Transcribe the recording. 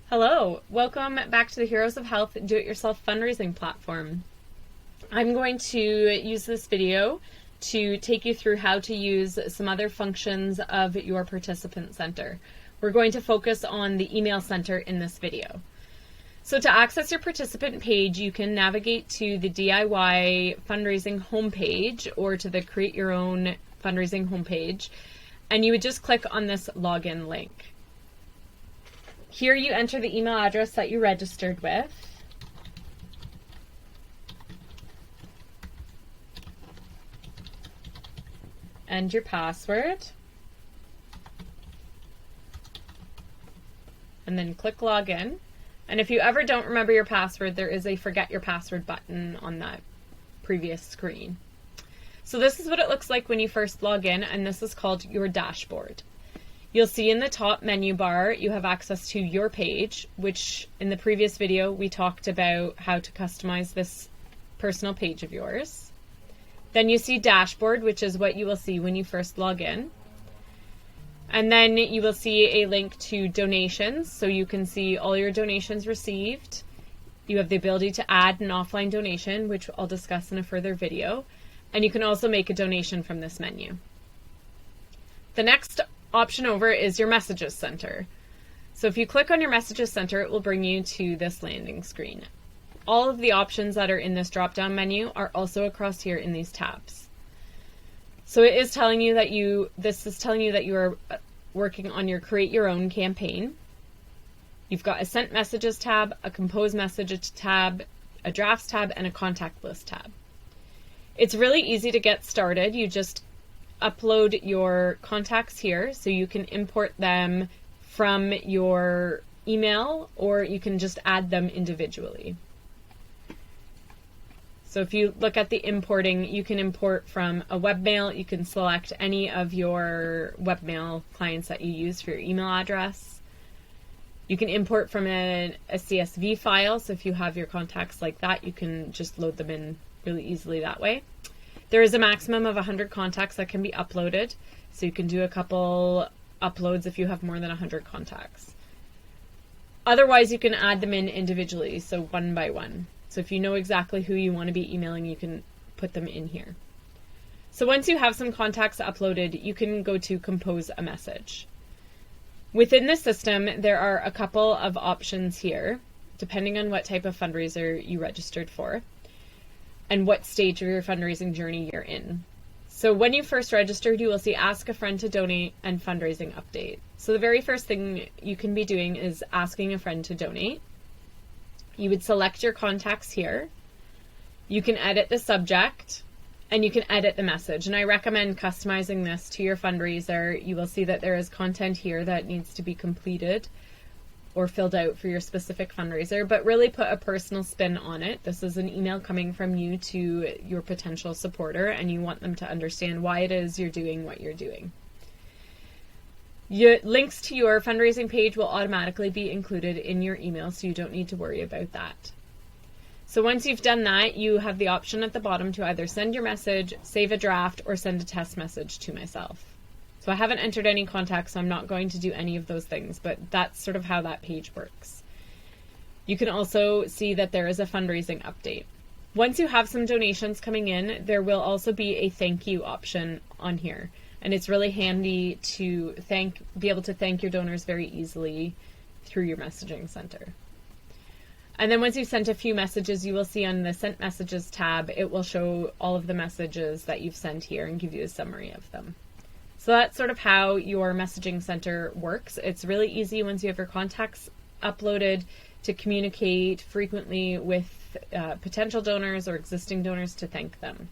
Hello, welcome back to the Heroes of Health Do-It-Yourself fundraising platform. I'm going to use this video to take you through how to use some other functions of your participant center. We're going to focus on the email center in this video. So to access your participant page, you can navigate to the DIY fundraising homepage or to the Create Your Own fundraising homepage, and you would just click on this login link. Here you enter the email address that you registered with. And your password. And then click login. And if you ever don't remember your password, there is a forget your password button on that previous screen. So this is what it looks like when you first log in, and this is called your dashboard. You'll see in the top menu bar, you have access to your page, which in the previous video, we talked about how to customize this personal page of yours. Then you see dashboard, which is what you will see when you first log in. And then you will see a link to donations, so you can see all your donations received. You have the ability to add an offline donation, which I'll discuss in a further video. And you can also make a donation from this menu. The next option over is your messages center. So if you click on your messages center, it will bring you to this landing screen. All of the options that are in this drop-down menu are also across here in these tabs. So it is telling you that you are working on your Create Your Own campaign. You've got a Sent Messages tab, a Compose Messages tab, a Drafts tab, and a Contact List tab. It's really easy to get started. You just upload your contacts here, so you can import them from your email, or you can just add them individually. So if you look at the importing, you can import from a webmail. You can select any of your webmail clients that you use for your email address. You can import from a CSV file, so if you have your contacts like that, you can just load them in really easily that way. There is a maximum of 100 contacts that can be uploaded, so you can do a couple uploads if you have more than 100 contacts. Otherwise, you can add them in individually, so one by one. So if you know exactly who you want to be emailing, you can put them in here. So once you have some contacts uploaded, you can go to compose a message. Within the system, there are a couple of options here, depending on what type of fundraiser you registered for and what stage of your fundraising journey you're in. So when you first registered, you will see Ask a Friend to Donate and Fundraising Update. So the very first thing you can be doing is asking a friend to donate. You would select your contacts here. You can edit the subject and you can edit the message. And I recommend customizing this to your fundraiser. You will see that there is content here that needs to be completed or filled out for your specific fundraiser, but really put a personal spin on it. This is an email coming from you to your potential supporter, and you want them to understand why it is you're doing what you're doing. Your links to your fundraising page will automatically be included in your email, so you don't need to worry about that. So once you've done that, you have the option at the bottom to either send your message, save a draft, or send a test message to myself. So I haven't entered any contacts, so I'm not going to do any of those things, but that's sort of how that page works. You can also see that there is a fundraising update. Once you have some donations coming in, there will also be a thank you option on here. And it's really handy to be able to thank your donors very easily through your messaging center. And then once you've sent a few messages, you will see on the Sent Messages tab, it will show all of the messages that you've sent here and give you a summary of them. So that's sort of how your messaging center works. It's really easy once you have your contacts uploaded to communicate frequently with potential donors or existing donors to thank them.